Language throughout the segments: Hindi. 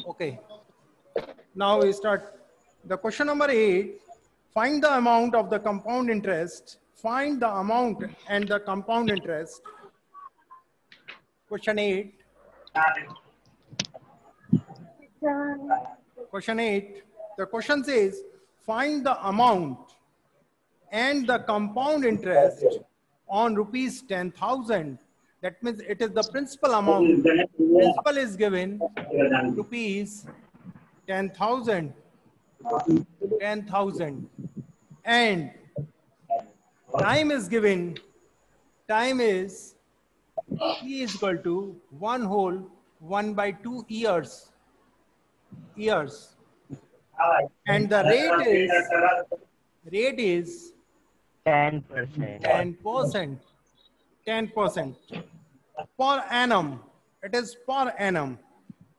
Okay. Now we start. The question number 8. Find the amount of the compound interest. Find the amount and the compound interest. Question 8. Question 8. The question says, find the amount and the compound interest on rupees 10,000. That means it is the principal amount. Principal is given rupees 10,000. 10,000. And time is given. Time is T is equal to 1/2 years. Years. And the rate is 10%. 10%. 10% per annum. It is per annum.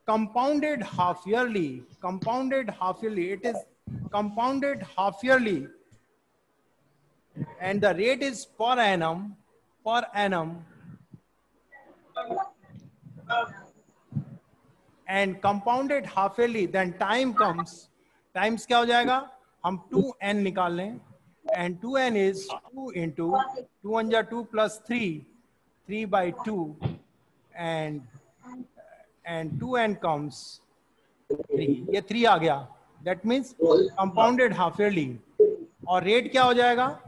Compounded half yearly. Compounded half yearly. It is compounded half yearly. And the rate is per annum. Per annum. And compounded half yearly. Then time comes. Times क्या हो जाएगा? हम 2n निकाल लें. And 2n is 2 into 2 1 जा 2 plus 3. 3/2. And 2n comes 3. ये 3 आ गया. That means compounded half yearly. और rate क्या हो जाएगा?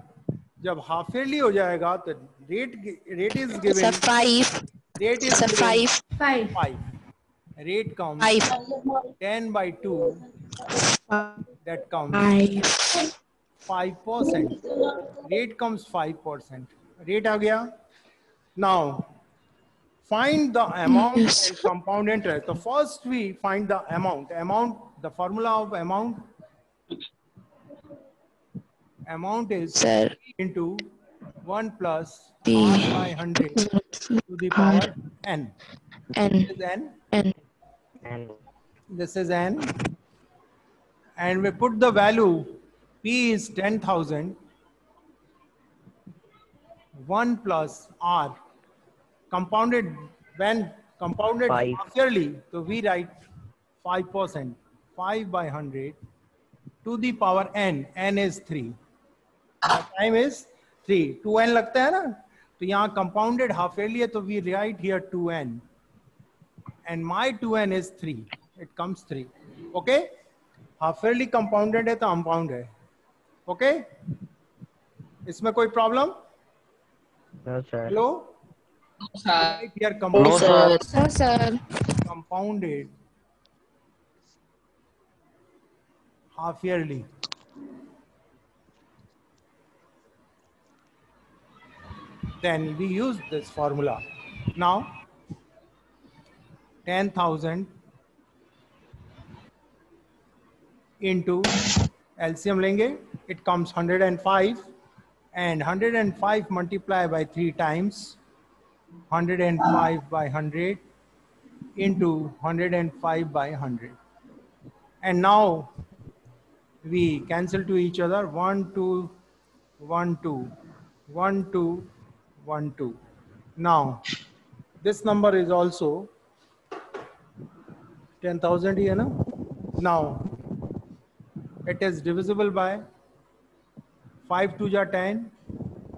जब half yearly हो जाएगा तो rate is given. 5. Rate is given 5. 5. Rate comes 10/2. That comes 5%. Rate comes 5%. Rate आ गया. Now, find the amount and compound interest. So first we find the amount. Amount, the formula of amount. Amount is Sir. into 1 plus R/100 to the power n. This is n. And This is n. And we put the value. P is 10,000. 1 plus R. Compounded, when compounded Five. half yearly, so we write 5%. 5/100 to the power n. N is 3. The time is 3. 2n लगता है ना? तो यहाँ compounded half yearly है, तो we write here 2n. And my 2n is 3. It comes 3. Okay? Half yearly compounded है तो compound है. Okay? इसमें कोई problem? no, sir. Hello? Right here No, compounded. sir. Sir. Compounded half yearly. Then we use this formula. Now 10,000 into LCM लेंगे, it comes 105, and 105 multiplied by 3 times 105/100 into 105/100. And now we cancel to each other. 1 2 1 2 1 2 1 2. Now this number is also 10,000 here, no? Now it is divisible by 5 2 ja 10,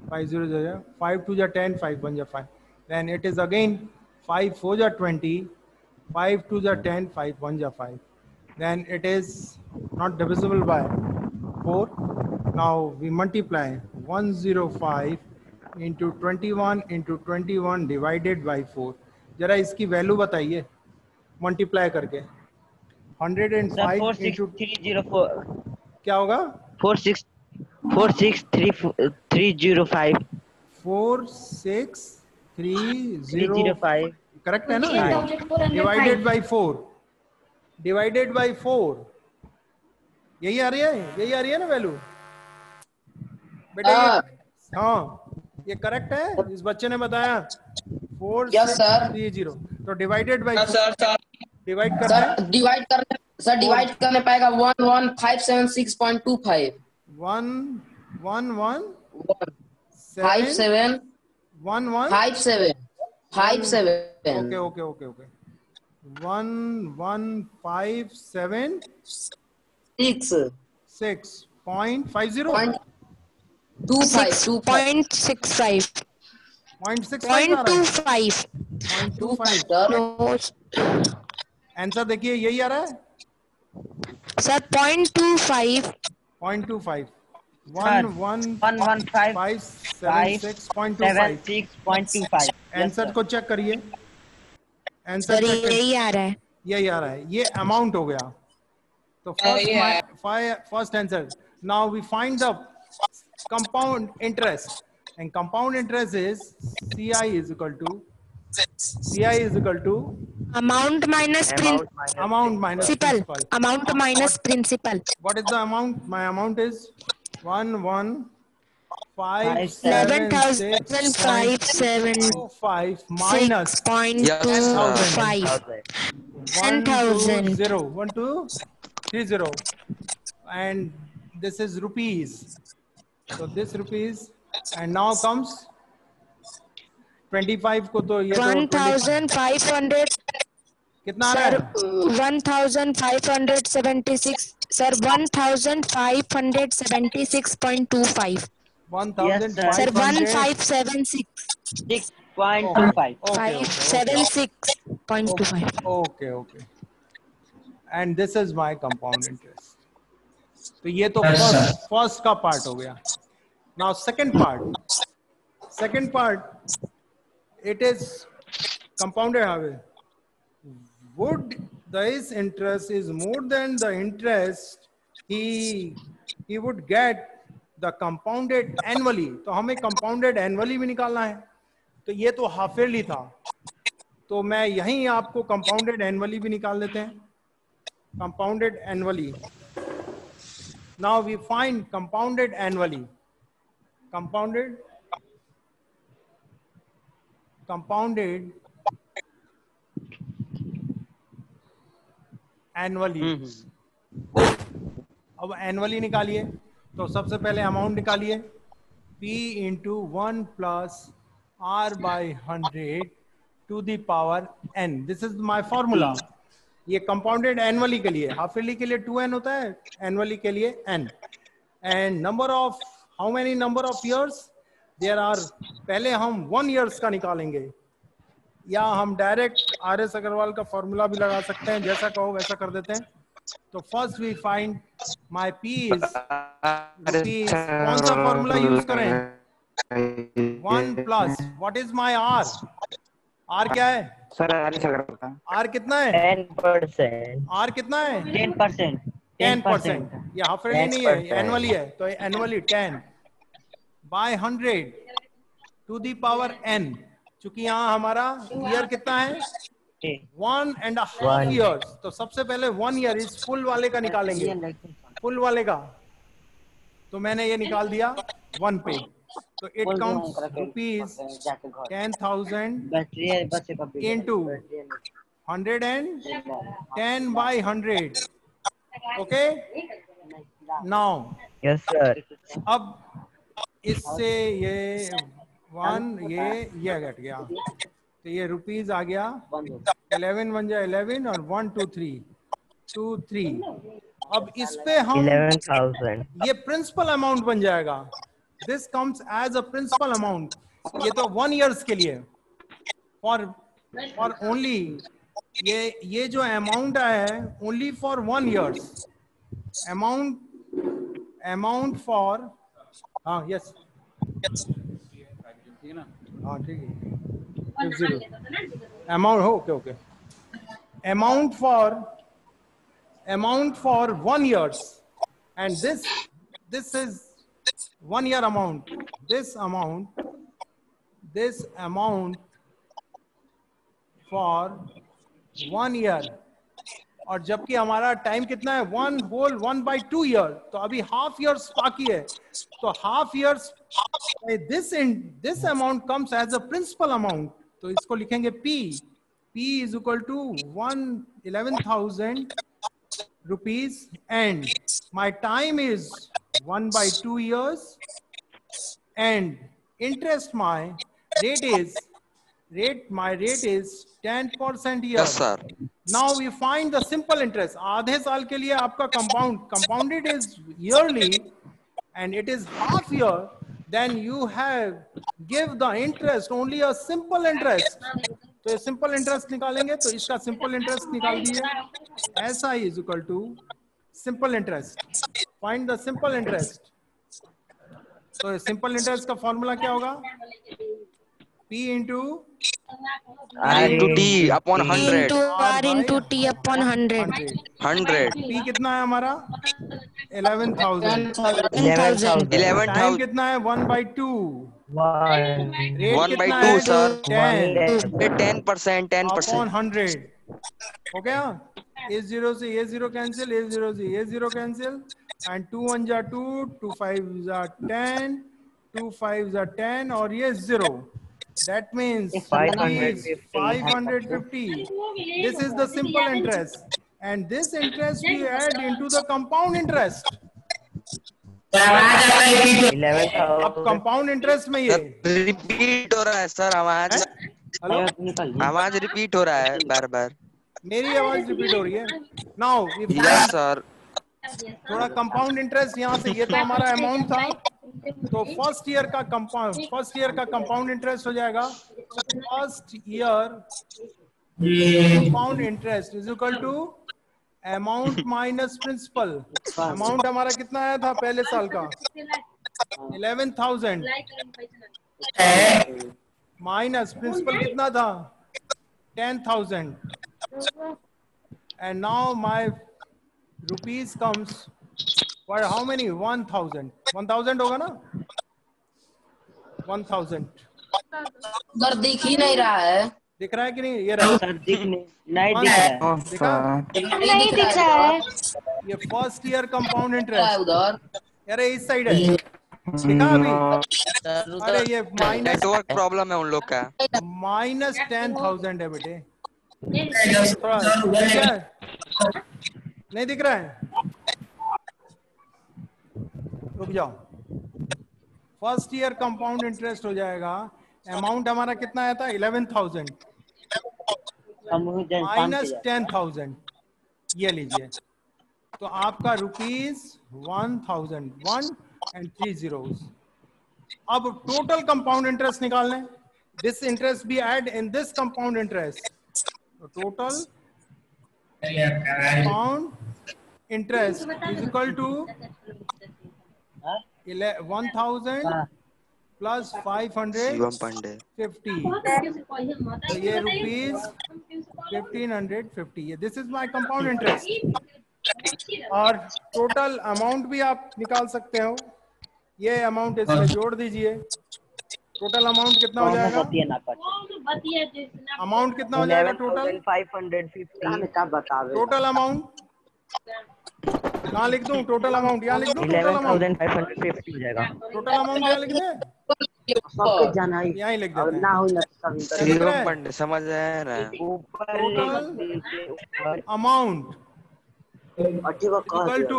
5 0 0, 5 2 ja 10, 5 1 ja 5. Then it is again 5 4 ja 20, 5 2 ja 10, 5 1 ja 5. Then it is not divisible by 4. Now we multiply 105 into 21 into 21 divided by 4. जरा इसकी वैल्यू बताइए मल्टीप्लाई करके. 105 into 46304. क्या होगा? 46305. 46305. करेक्ट है ना? Divided by 4. Divided by 4. यही आ रही है? यही आ रही है ना वैल्यू बेटा? हाँ, ये करेक्ट है. इस बच्चे ने बताया 4630. तो डिवाइडेड बाई डिवाइड करना है. डिवाइड करने पाएगा 11576.25. 11157 57 57 ओके. 1157.6.50. 6.25. 0.65 आ रहा है. 0.25. 0.25. No, आंसर देखिए यही आ रहा है. sir, 0.25. 0.25. Sir, 11576.25. 76.25. आंसर को चेक करिए. Sir, आंसर चेक करिए. यही आ रहा है. यही आ रहा है. ये अमाउंट हो गया. तो first answer. Now we find the compound interest, and compound interest is CI is equal to Amount minus amount minus principal. principal. Amount minus principal. What is the amount? My amount is 11,576.25 minus 6.25. 10,000. 1230, and this is rupees. So this rupees, and now comes 25 को तो ये तो 1,500. कितना आ रहा Sir, है? 1,576. Sir, 1,576.25. 1,500. Sir, 1,576. 6.25. Okay. 576.25. Okay. And this is my compound interest. तो ये तो फर्स्ट का पार्ट हो गया. Now second part, it is compounded how? Would this interest is more than the interest he would get the compounded annually. तो हमें compounded annually भी निकालना है. तो ये तो हाफ ईयरली था, तो मैं यहीं आपको compounded annually भी निकाल देते हैं. Compounded annually. Now we find compounded annually. Compounded annually. अब annually निकालिए. तो सबसे पहले अमाउंट निकालिए. P into 1 plus R by 100 to the power n. This is my formula. ये कंपाउंडेड एनुअली के लिए, हाफ ईयरली के लिए 2n होता है, एनुअली के लिए n. And number of how many number of years there are. पहले हम 1 ईयर्स का निकालेंगे, या हम डायरेक्ट RS अग्रवाल का फॉर्मूला भी लगा सकते हैं. जैसा कहो वैसा कर देते हैं. तो first we find my P is rupees. कौन सा फॉर्मूला यूज करें? 1 plus what is my R? R क्या है सर? R कितना है? 10%. R कितना है? 10%. 10%. ये हाफ ईयरली नहीं है, एनुअली है. तो annually 10 by 100 to the power n. चूंकि यहाँ हमारा ईयर कितना है? 1.5 years. तो सबसे पहले 1 year इस फुल वाले का निकालेंगे. फुल वाले का तो मैंने ये निकाल दिया 1 पे. तो it comes rupees 10,000 into 110 by 100. Okay. Now Yes, sir. अब इससे ये 1 ये घट गया. तो ये रुपीज आ गया 11 1 जा 11 और 1 2 3 2 3. अब इस पे हम 11,000. ये प्रिंसिपल अमाउंट बन जाएगा. This comes as a principal amount. ये तो 1 ईयर्स के लिए फॉर ओनली. ये जो अमाउंट आया है only for 1 years. Amount for हाँ यस हाँ ठीक है. अमाउंट हो okay. Amount for 1 years, and this is 1 year amount. This amount for 1 year. और जबकि हमारा टाइम कितना है? 1/2 year. तो अभी हाफ ईयर्स बाकी है. तो half years this amount comes as a principal amount. तो इसको लिखेंगे P is equal to 11,000 rupees, and my time is 1/2 years, and interest my rate is 10% year. Yes, sir. Now we find the simple interest. आधे साल के लिए आपका compounded is yearly and it is half year, then you have give the interest only a simple interest. तो simple interest निकालेंगे तो इसका simple interest निकाल दिए. SI is equal to simple interest. Find the simple interest. तो simple interest का formula क्या होगा? P into into T upon 100. into R into T upon 100. 100. P कितना है हमारा? 11,000. 10,000. 11,000. टाइम कितना है? 1/2. 1. रेट 1/2 कितना है? sir. 10 10%. upon 100. हो गया? A0 से A0 cancel, A0 से A0 cancel, and 2 1 जा 2, 2 5 जा 10, 2 5 जा 10 और ये 0. That means 550. This is the simple interest, and this interest we add into the compound interest. 11,000. अब compound interest में ये रिपीट हो रहा है सर आवाज. हेलो आवाज रिपीट हो रहा है बार बार. मेरी आवाज रिपीट हो रही है. Now yes sir. थोड़ा कंपाउंड इंटरेस्ट यहाँ से, ये तो हमारा अमाउंट था, तो फर्स्ट ईयर का कंपाउंड इंटरेस्ट हो जाएगा. First year compound interest is equal to amount minus principal. Amount हमारा कितना आया था पहले साल का? 11,000 माइनस प्रिंसिपल कितना था? 10,000. And now my rupees comes for how many? 1,000. 1,000 होगा ना? 1,000. उधर दिख ही नहीं रहा है. दिख रहा है कि नहीं? ये रहा. सर नहीं दिख रहा है. दिखा? नहीं दिख रहा है. ये फर्स्ट ईयर कंपाउंड है इंटरेस्ट. उधर. अरे इस साइड है. दिखा अभी? अरे ये माइनस नेटवर्क प्रॉब्लम है उन लोग का. -10,000 है बेटे. थोड़ा दिख रहा है? नहीं दिख रहा है? रुक जाओ. फर्स्ट ईयर कंपाउंड इंटरेस्ट हो जाएगा. अमाउंट हमारा कितना आया था? 11,000 माइनस 10,000. ये लीजिए. तो आपका ₹1,000 1 and 3 zeros. अब टोटल कंपाउंड इंटरेस्ट निकालना है. This interest be add in this compound interest. Total compound interest is equal to 1,000 plus Shivam Pandey. 550. तो ये ₹1,550. ये this is my compound interest. और टोटल अमाउंट भी आप निकाल सकते हो. ये अमाउंट इसमें जोड़ दीजिए. टोटल अमाउंट कितना हो जाएगा? अमाउंट कितना हो जाएगा टोटल? 11,550. टोटल अमाउंट कहाँ लिख दूं? टोटल अमाउंट यहाँ लिख दूं? टोटल अमाउंट 11,550 हो जाएगा. टोटल अमाउंट यहाँ लिख दें? यहाँ ही लिख देते हैं. शिवम पांडे समझ आया ना. टोटल अमाउंट इक्वल टू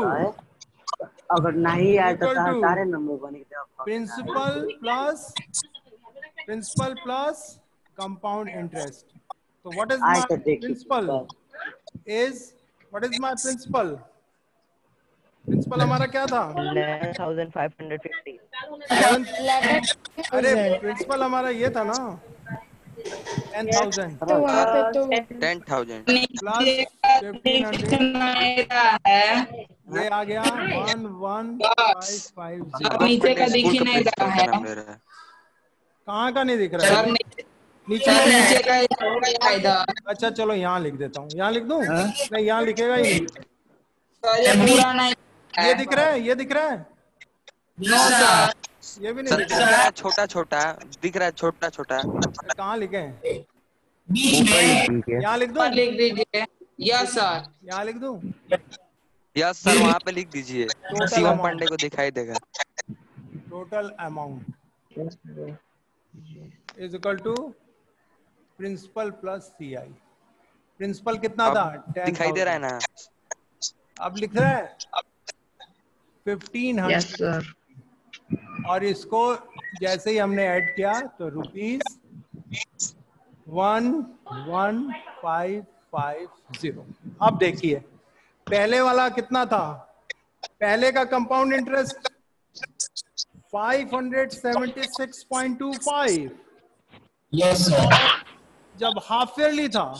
अगर नहीं आए तो तारे नंबर बन के प्रिंसिपल प्लस कंपाउंड इंटरेस्ट. तो what is my principal? Principal हमारा क्या था? 11,550. अरे प्रिंसिपल हमारा ये था ना 10,000 10,000 प्लस 1,500. ये आ गया 11,550. नीचे का दिख ही नहीं रहा है. कहाँ का नहीं दिख रहा है? नीचे का. अच्छा चलो यहाँ लिख देता हूँ. यहाँ लिख दूँ? नहीं यहाँ लिखेगा ही नहीं. ये दिख रहा है? ये दिख रहा है? ये भी नहीं दिख रहा है. छोटा छोटा दिख रहा है. छोटा छोटा कहाँ लिखे? ऊपर यहाँ लिख दूँ? लिख दीजिए. Yes sir. यहाँ लिख दूँ? यस सर वहाँ पे लिख दीजिए. शिवम पांडे को दिखाई देगा. Total amount is equal to principal plus CI. Principal कितना था? 10,000. दिखाई दे रहा है ना? अब लिख रहा है 1,500. Yes sir. और इसको जैसे ही हमने ऐड किया तो ₹1,1,550 50। अब देखिए पहले वाला कितना था, पहले का कंपाउंड इंटरेस्ट 576.25। Yes sir. जब हाफ ईयरली था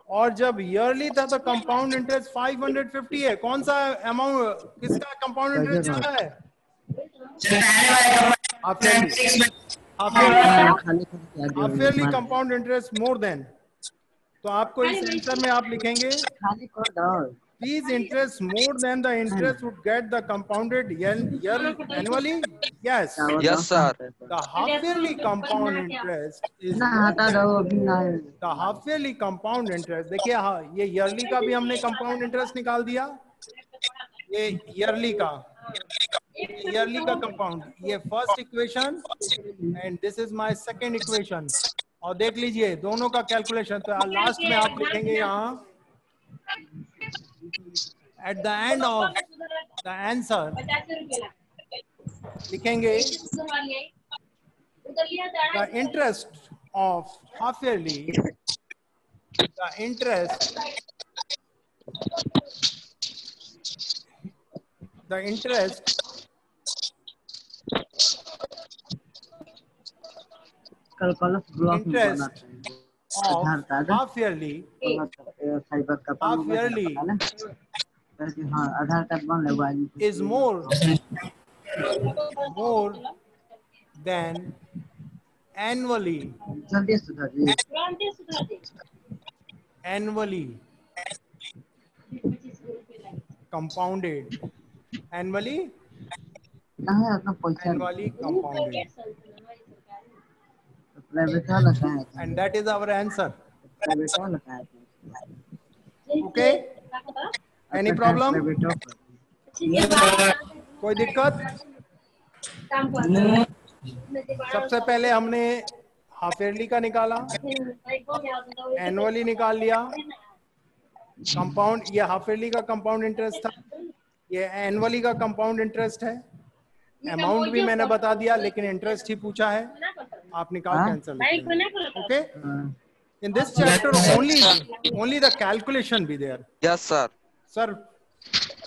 और जब ईयरली था तो कंपाउंड इंटरेस्ट 550 है। कौन सा अमाउंट, किसका कंपाउंड इंटरेस्ट ज्यादा है? Half yearly. Half yearly compound interest more than. तो आपको इस आंसर में आप लिखेंगे Fees interest more than the interest would get the compounded year annually. Yes. Yes, sir. The half yearly compound interest is the half yearly compound interest. देखिए हाँ, ये yearly का भी हमने compound interest निकाल दिया, ये yearly का compound, ये first equation and this is my second equation. और देख लीजिए दोनों का कैलकुलेशन। तो लास्ट में आप लिखेंगे यहाँ at the end of the answer लिखेंगे the interest of half yearly, the interest कल कॉलेज ब्लॉक में बना of half yearly हाँ आधार कार्ड बन लगवा is more than annually जल्दी सुधार जी annually compounded annually कहाँ है अपना पैसा annually compounded प्राइवेट वाला कहाँ है and that is our answer. Private वाला कहाँ है Okay, any problem? कोई दिक्कत? सबसे पहले हमने हाफ ईयरली का निकाला, एनुअली निकाल लिया, कंपाउंड, ये हाफ ईयरली का कंपाउंड इंटरेस्ट था, ये एनुअली का कंपाउंड इंटरेस्ट है। अमाउंट भी मैंने बता दिया लेकिन इंटरेस्ट ही पूछा है, आप निकाल के आंसर लिखेंगे। Okay, in this chapter only the calculation be there. Yes, sir. Sir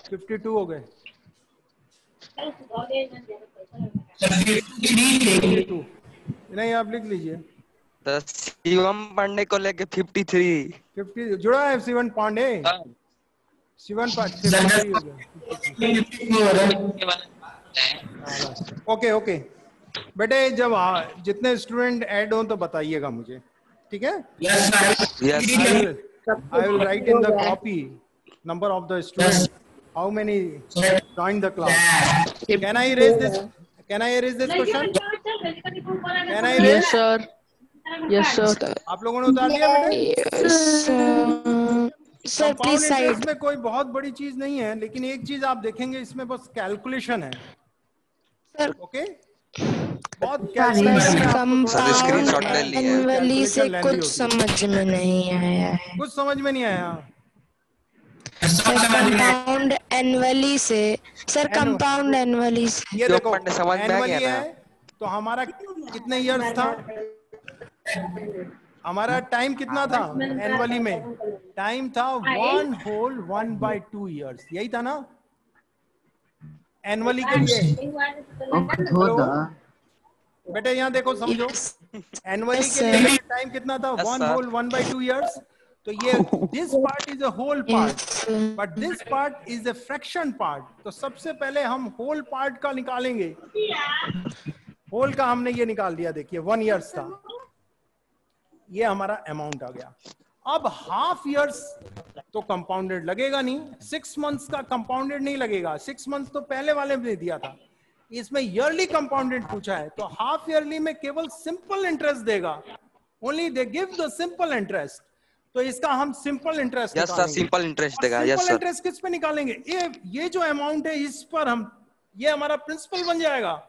52 हो गए। 52 नहीं, आप लिख लीजिए। The शिवम पांडे को लेके 53। 50 जुड़ा है शिवन पांडे। शिवन पांडे हो गया। ओके ओके बेटे, जब जितने स्टूडेंट ऐड हो तो बताइएगा मुझे, ठीक है? Yes, sir. I will write in the copy number of the students, how many joined the class. Can I erase this? Can I erase this question? Can I erase? Yes, sir. Yes, sir. आप लोगों ने उतार दिया बेटे? Yes, sir. Compound Please side. interest में कोई बहुत बड़ी चीज नहीं है, लेकिन एक चीज आप देखेंगे इसमें बस कैलकुलेशन है। Sir. ओके, बहुत कैलकुलेशन है। सर स्क्रीनशॉट ले लिए। एनुअली से कुछ समझ में नहीं आया है। कुछ समझ में नहीं आया। कंपाउंड एनुअली से, सर कंपाउंड एनुअली से। ये देखो समझ में आ गया ना? है तो हमारा कितने इयर्स था, हमारा टाइम कितना था एनुअली में? टाइम था 1 whole 1/2 years, यही था ना एनुअली के लिए? बेटे यहाँ देखो, समझो, एनुअली के लिए टाइम कितना था? 1 whole 1/2 years। तो ये this part is a whole part, but this part is a fraction part. तो सबसे पहले हम होल पार्ट का निकालेंगे। होल का हमने ये निकाल दिया, देखिए 1 years था, ये हमारा अमाउंट आ गया। अब हाफ इयर्स तो कंपाउंडेड लगेगा नहीं, 6 months का कंपाउंडेड नहीं लगेगा। 6 months तो पहले वाले में दिया था, इसमें ईयरली कंपाउंडेड पूछा है, तो हाफ ईयरली में केवल सिंपल इंटरेस्ट देगा। Only they give the simple interest, तो इसका हम simple interest yes sir, simple interest देगा। Yes sir. सिंपल इंटरेस्ट किस पे निकालेंगे? ये जो अमाउंट है इस पर हम, ये हमारा प्रिंसिपल बन जाएगा।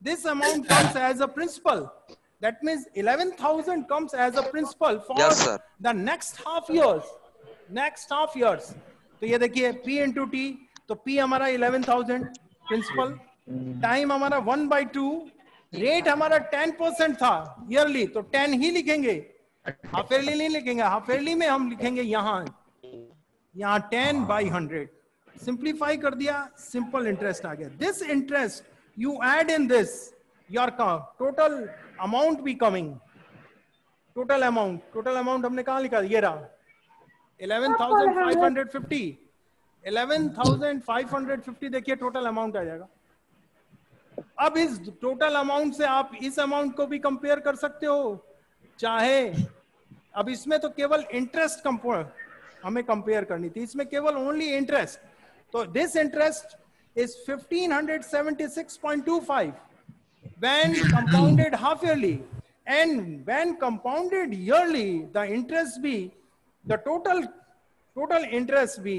This amount comes as a principal, that means 11,000 comes as a principal for yes, sir. the next half years। तो ये देखिए P into T, तो P हमारा 11,000 प्रिंसिपल, टाइम हमारा 1/2, रेट हमारा 10% था ईयरली, तो 10 ही लिखेंगे। हाफ ईयरली नहीं लिखेंगे, हाफ ईयरली में हम लिखेंगे यहाँ 10/100, सिंप्लीफाई कर दिया, सिंपल इंटरेस्ट आ गया. This interest you add in this, your total amount be coming. Total amount हमने कहा लिखा, ये रहा 11,550. 11,550 देखिए टोटल अमाउंट आ जाएगा. अब इस टोटल अमाउंट से आप इस अमाउंट को भी कंपेयर कर सकते हो चाहे. अब इसमें तो केवल इंटरेस्ट हमें कंपेयर करनी थी, इसमें केवल ओनली इंटरेस्ट. तो this interest is 1576.25 when compounded half yearly, and when compounded yearly the interest be, the total interest be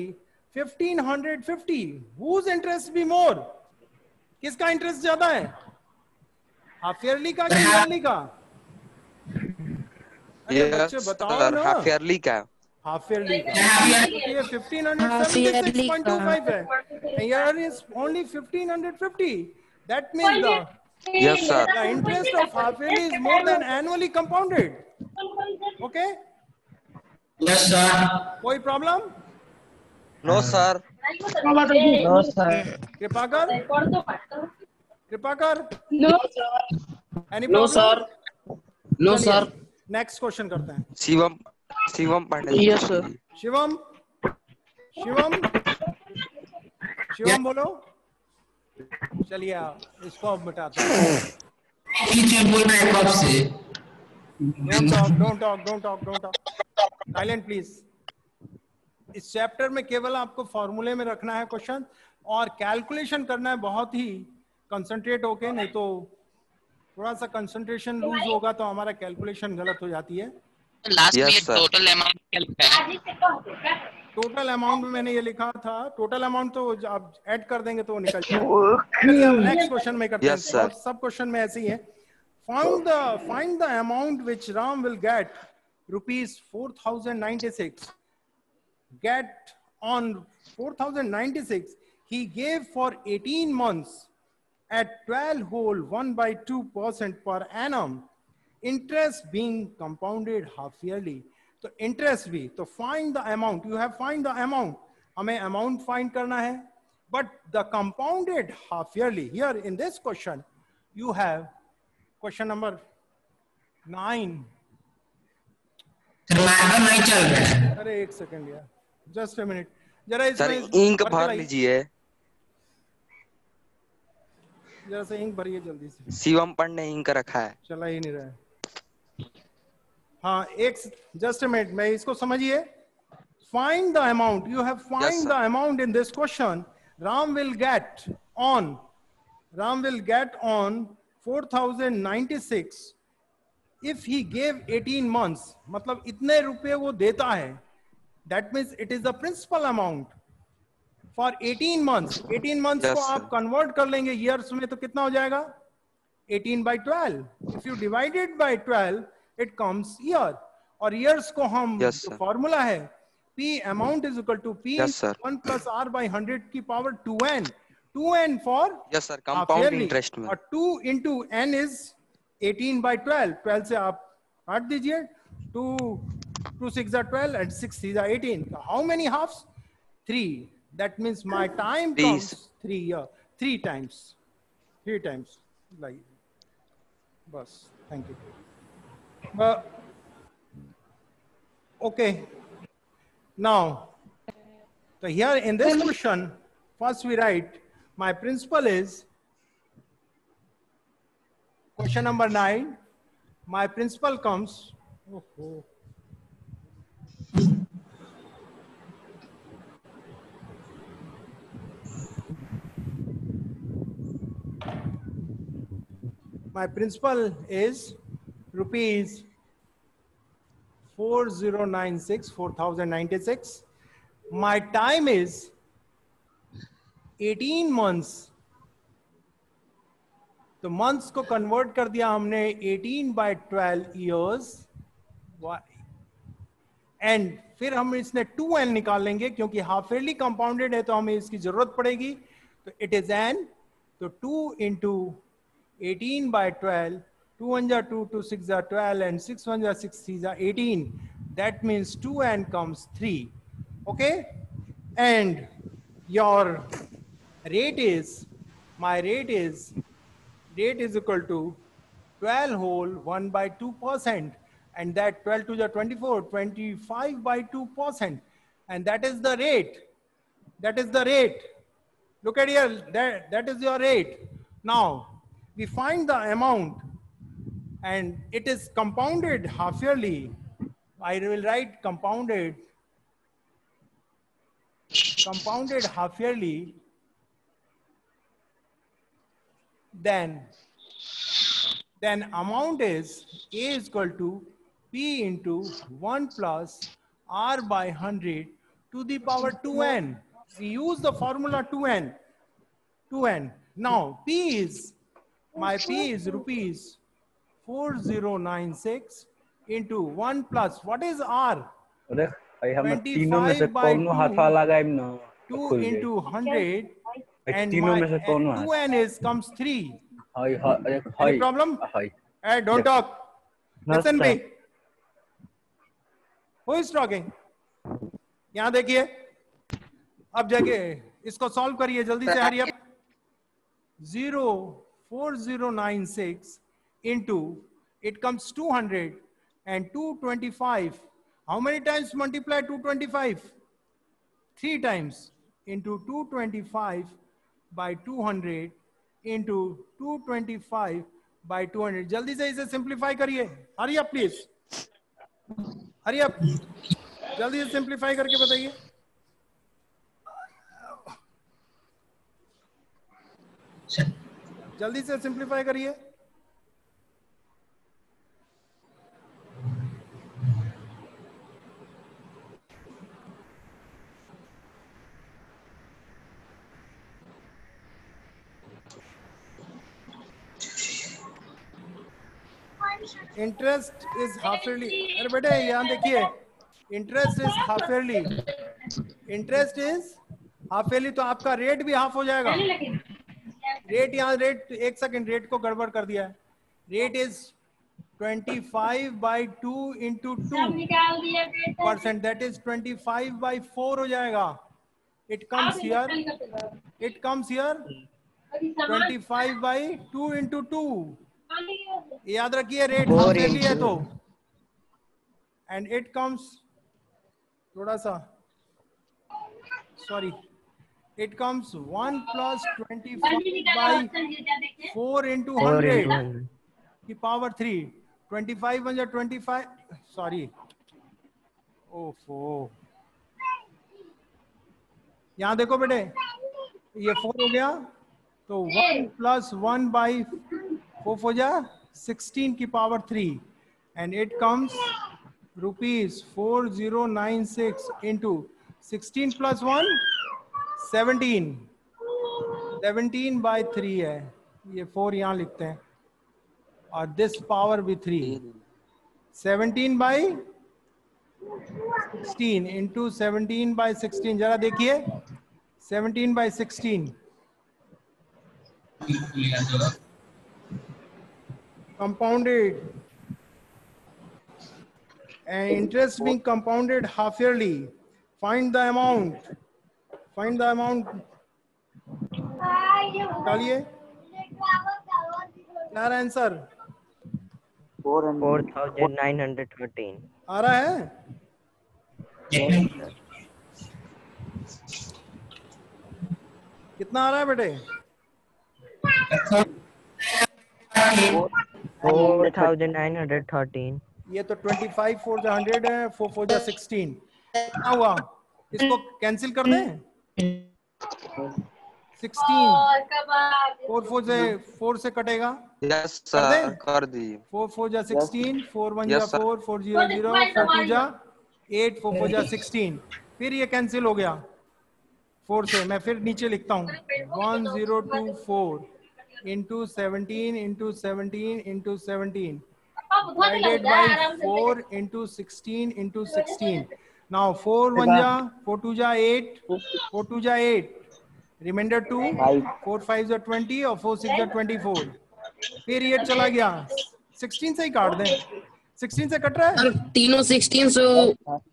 1550. whose interest be more? किसका इंटरेस्ट ज्यादा है, हाफ ईयरली का कि ईयरली का? अरे बच्चे बताओ ना. हाफ ईयरली का. हाफ ईयरली का. ये 1576.25 है, here is only 1550. that means Yes sir. the interest of half yearly is more than annually compounded. Okay, Yes, sir. कोई problem? No sir. No sir. कृपाकर any no sir. No sir. Next question करते हैं. शिवम पांडे. Yes, sir. शिवम बोलो. चलिए इसको अब मिटाते हैं. टीचर बोल रहे हैं कब से? Don't talk. Silent please. इस चैप्टर में केवल आपको फॉर्मूले में रखना है क्वेश्चन, और कैलकुलेशन करना है बहुत ही कंसंट्रेट होके, नहीं तो थोड़ा सा कंसंट्रेशन लूज होगा तो हमारा कैलकुलेशन गलत हो जाती है. लास्ट Yes, में sir. टोटल अमाउंट क्या लिखा है? टोटल अमाउंट में मैंने ये लिखा था, टोटल अमाउंट तो आप ऐड कर देंगे तो निकल जाएगा. नेक्स्ट क्वेश्चन में करते हैं. Yes, sir. सब क्वेश्चन में ऐसे ही है. Find the amount which Ram will get ₹4096. Get on 4096 he gave for 18 months at 12 whole 1/2% per annum, interest being compounded half yearly. तो इंटरेस्ट भी, तो find the amount. You have find the amount, हमें अमाउंट फाइंड करना है, but the compounded half yearly. Here in this question you have question number 9. टमाटर नहीं चल रहा है. अरे एक सेकंड यार, जस्ट अ मिनट, जरा सर इसमें इंक भर के भर लाइए. लीजिए. जरा से इंक भरिए जल्दी से, शिवम पांडे इंक रखा है. चला ही नहीं रहा है. हाँ एक जस्ट अ मिनट, मैं इसको समझिए. Find the amount, you have find the amount in this question. Ram will get on 4096 if he gave 18 months, मतलब इतने रुपए वो देता है. That means it is the principal amount for 18 months. 18 months Yes, को sir. आप convert कर लेंगे years में तो कितना हो जाएगा? 18/12. If you divide it by 12, it comes year. और years को हम Yes, sir. फॉर्मूला है P amount is equal to P Yes, sir. 1 plus R by 100 की power 2n. 2n for yes sir. half compound yearly. Interest में. और 2 into n is 18/12. 12 से आप काट दीजिए. 2 6 are 12 and 6 3 are 18. So how many halves? 3. That means my time Please. comes 3 year. 3 times. 3 times. Like, bus. Thank you. Okay. Now, so here in this question, first we write my principal is question number 9. My principal comes. Oh. My principal is rupees 4096. My time is 18 months. तो months को convert कर दिया हमने 18/12 years. एंड फिर हम इसने 2n निकाल लेंगे क्योंकि हाफ ईयरली कंपाउंडेड है तो हमें इसकी जरूरत पड़ेगी. तो इट इज n, तो 2 into 18/12 2 1 ja 2, 2 6 ja 12, and 6 1 ja 6 3 ja 18. That means 2n comes 3. Okay, and your rate is, my rate is equal to 12 whole 1 by 2%, and that 12 to the 24, 25 by 2%, and that is the rate. That is the rate. Look at here, that is your rate. Now we find the amount, and it is compounded half yearly. I will write compounded half yearly. Then amount is A is equal to P into 1 plus R by 100 to the power 2n. We use the formula 2n. Now my P is rupees 4096 into 1 plus, what is R? 25 by 2 into 100, and my 2n comes 3. Any problem? Hey, don't talk. Listen me. Who is talking? यहाँ देखिए, अब जाके इसको सॉल्व करिए जल्दी से, hurry up. 04096 into, it comes 200 and 225. How many times multiply 225? 3 times. Into 225 by 200 into 225 by 200. जल्दी से इसे सिंप्लीफाई करिए. Hurry up please, hurry up, जल्दी से सिंप्लीफाई करके बताइए. जल्दी से सिंप्लीफाई करिए. Interest is half yearly. अरे बेटे यहाँ देखिए, interest is half yearly. Interest is half yearly, तो आपका रेट भी हाफ हो जाएगा. रेट यहाँ, रेट एक सेकंड, रेट को गड़बड़ कर दिया है. Rate is 25 by 2 into 2%, that is 25 by 4 हो जाएगा. It comes here 25 by 2 into 2. याद रखिए, रेट हाफ ईयरली है तो, एंड इट कम्स, थोड़ा सा sorry, it comes 1 plus 25 by 4 into 100 की पावर 3. 25 1 25, सॉरी, ओफो, यहाँ देखो बेटे, ये 4 हो गया, तो 1 plus 1 by 4 हो जा 16 की power 3, and it comes rupees 4096 into 16 plus 1 17 by 3 है. ये 4 यहाँ लिखते हैं, और दिस पावर भी 3. 17 by 16 into 17 by 16. जरा देखिए, 17 by 16 compounded, and interest being compounded half yearly. Find the amount. डालिए. क्या आंसर? 4913 आ रहा है? कितना आ रहा है बेटे? 4913. ये तो 25 4 जा 100 है, 4 4 जा 16. क्या हुआ? इसको कैंसिल कर दें. 16 4 से कटेगा. यस सर, कर दी. 4 4 जा 16, 4 1 जा 4, 4 0 0, 4 2 जा 8, 4 4 जा 16. फिर ये कैंसिल हो गया 4 से. मैं फिर नीचे लिखता हूँ 1024 into 17 into 17 into 17 divided by 4 into 16 into 16. Now 4 1 ja 4 2 ja 8, 4 2 ja 8, remainder 2, 4 5 ja 20 और 4 6 ja 24. फिर ये चला गया 16 से ही काट दें, 16 से कट रहा है। सर तीनों 16 से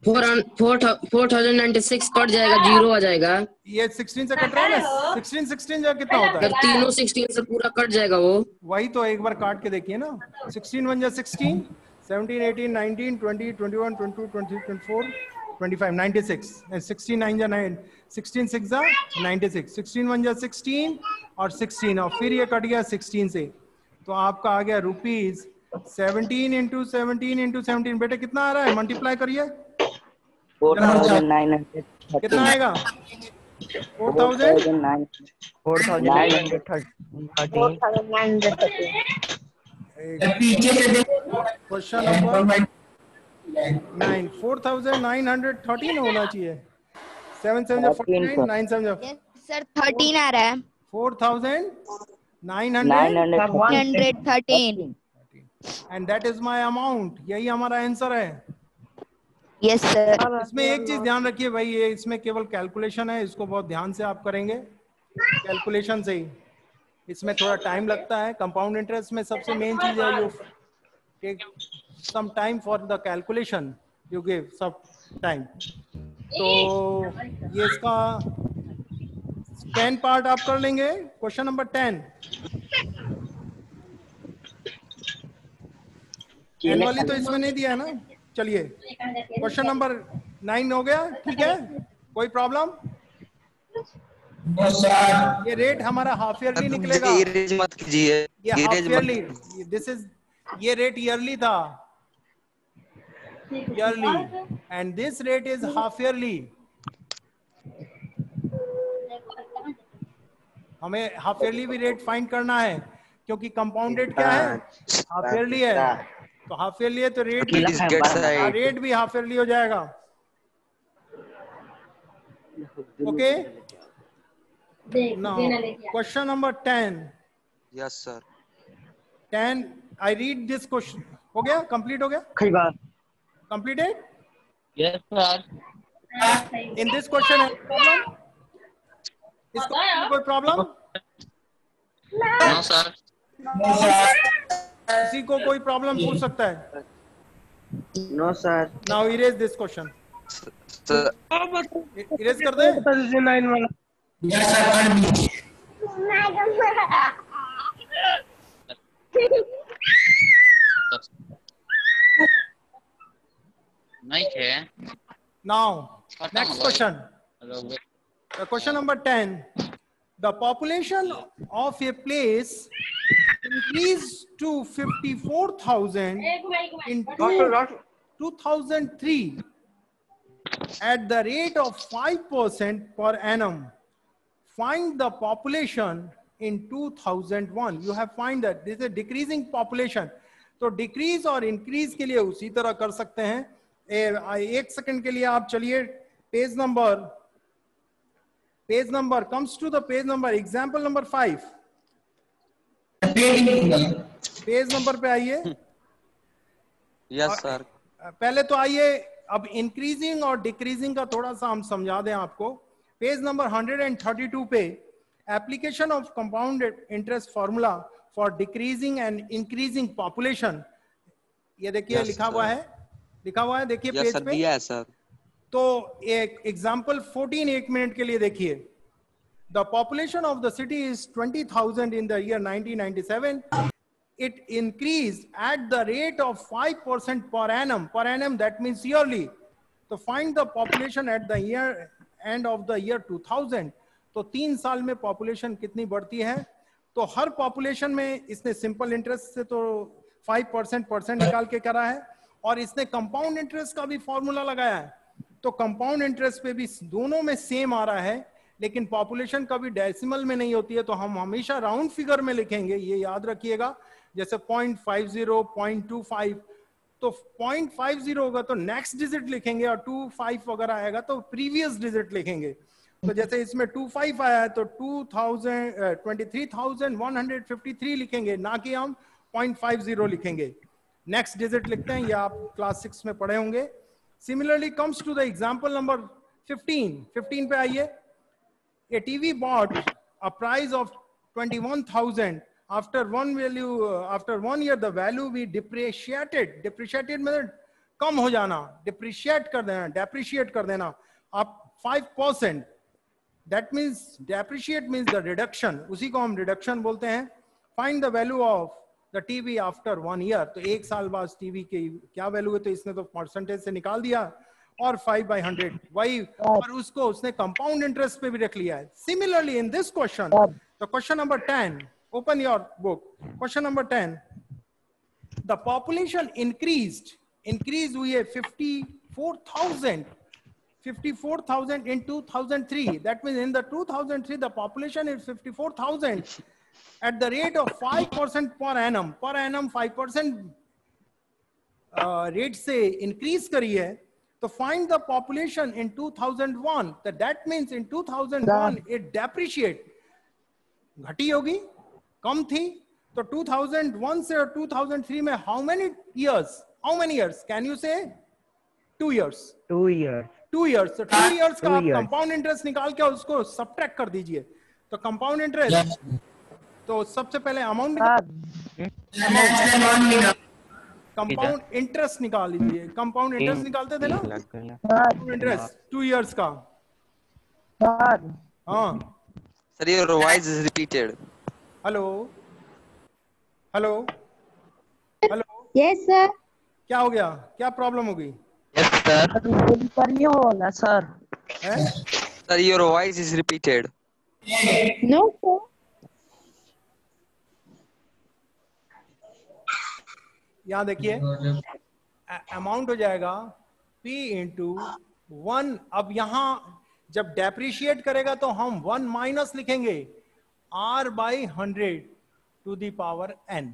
4096 कट जाएगा, जीरो आ जाएगा। ये 16 से कट रहा है ना, 16 जो कितना होता है? सर तीनों 16 से पूरा कट जाएगा वो। वही तो एक बार काट के देखिए ना। 16 1 जा 16, 17 18 19 20 21 22 23 24 25 96 and 16 9 जा 9, 16 6 जा 96, 16 1 जा 16 और 16 और फिर ये कट गया 16 से, तो आपका आ गया रुपीज 17 इंटू 17 इंटू 17। बेटे कितना आ रहा है, मल्टीप्लाई करिए 4930 कितना आएगा? 4000 पीछे से देखो। क्वेश्चन नंबर 9 4913 होना चाहिए। 7 7 जा 49, 9 7 जा सर 13 आ रहा है। 4913 113। And that is my amount. यही हमारा आंसर है। Yes sir. इसमें एक चीज ध्यान रखिए भाई, ये इसमें केवल कैलकुलेशन है, इसको बहुत ध्यान से आप करेंगे, कैलकुलेशन से ही। इसमें थोड़ा टाइम लगता है। कंपाउंड इंटरेस्ट में सबसे मेन चीज है you take some time for the calculation, you give some time. तो ये इसका 10 पार्ट आप कर लेंगे। क्वेश्चन नंबर 10 एनुअली तो इसमें नहीं दिया है ना। चलिए क्वेश्चन नंबर 9 हो गया, ठीक है, कोई प्रॉब्लम? ये रेट हमारा हाफ ईयरली निकलेगा। इरेज मत कीजिए, ये हाफ इरेज ईयरली, मत। दिस इज, ये रेट ईयरली था, yearly, and this rate is half yearly. हमें हाफ ईयरली भी रेट फाइंड करना है, क्योंकि कंपाउंडेड क्या है, हाफ ईयरली है। तो हाफ ईयरली है तो रेट भी, रेट भी हाफ ईयरली हो जाएगा। Okay, now question number 10। Yes sir. 10 I read this question. हो गया, कंप्लीट हो गया, completed? Yes sir. In this question है प्रॉब्लम? इसको कोई प्रॉब्लम? No sir. किसी को कोई प्रॉब्लम पूछ सकता है? No sir. Now erase this question. Sir erase कर दे। यस सर, कर दीजिए। नहीं है। Now next question. Question number 10. The population of a place increased to 54,000 in 2003 at the rate of 5% per annum. Find the population in 2001. You have find that this is a decreasing population. तो डिक्रीज और इंक्रीज के लिए उसी तरह कर सकते हैं। एक सेकंड के लिए आप चलिए page number comes to the page number example number 5। Page number पे आइए। Yes sir. पहले तो आइए अब इंक्रीजिंग और डिक्रीजिंग का थोड़ा सा हम समझा दें आपको। पेज नंबर 132 पे application of compound interest formula for decreasing and increasing population, ये देखिए लिखा हुआ है, देखिए पेज पे दिया है सर। तो एक एग्जांपल 14 एक मिनट के लिए देखिए। The population of the city is 20,000 in the year 1997. It increased at the rate of 5% per annum. Per annum, that means yearly. So find the population at the year end of the year 2000. तो 3 साल में पॉपुलेशन कितनी बढ़ती है? तो हर पॉपुलेशन में इसने सिंपल इंटरेस्ट से तो 5% निकाल के करा है, और इसने कंपाउंड इंटरेस्ट का भी फॉर्मूला लगाया है। तो कंपाउंड इंटरेस्ट पे भी दोनों में सेम आ रहा है, लेकिन पॉपुलेशन कभी डेसिमल में नहीं होती है, तो हम हमेशा राउंड फिगर में लिखेंगे, ये याद रखिएगा। जैसे 0.50, 0.25, तो 0.50 होगा तो नेक्स्ट डिजिट लिखेंगे, और 25 वगैरह आएगा तो प्रीवियस डिजिट लिखेंगे। तो जैसे इसमें 25 आया है तो 23,153 लिखेंगे, ना कि हम 0.50 लिखेंगे। नेक्स्ट डिजिट लिखते हैं, ये आप क्लास 6 में पढ़े होंगे। Similarly comes to the example number 15 पे आइए। A TV bought a price of 21,000 after after 1 year the value we depreciated मतलब कम हो जाना, depreciate कर देना आप 5%, that means depreciate means the reduction, उसी को हम reduction बोलते हैं. Find the value of the TV after 1 year. तो 1 साल बाद टीवी की क्या वैल्यू है, तो इसने तो परसेंटेज से निकाल दिया और 5/100 वही, और उसको उसने कंपाउंड इंटरेस्ट पे भी रख लिया है. Similarly in this question, the question number 10, open your book, question number 10, the population increase हुई है 54,000 in 2003. That means in the 2003 the population is 54,000 at the rate of 5% per annum. Per annum 5% rate से increase करी है. तो find the population in 2001. That means in 2001 it depreciate, घटी होगी, कम थी. तो 2001 से 2003 में how many years? Can you say? 2 years. 2 years. 2 years. So 2 years का कंपाउंड इंटरेस्ट निकाल के उसको सब्ट्रैक्ट कर दीजिए. तो कंपाउंड इंटरेस्ट, तो सबसे पहले अमाउंट कंपाउंड इंटरेस्ट निकाल लीजिए. कंपाउंड इंटरेस्ट निकालते थे ना, कंपाउंड इंटरेस्ट 2 years का. हाँ sir your voice is repeated. Hello. Yes sir. क्या हो गया, क्या प्रॉब्लम हो गई? Yes sir. पर ये होला sir. Sir your voice is repeated. No sir. यहाँ देखिए अमाउंट हो जाएगा P इंटू 1. अब यहाँ जब डेप्रिशिएट करेगा तो हम 1 माइनस लिखेंगे R/100 to the power n.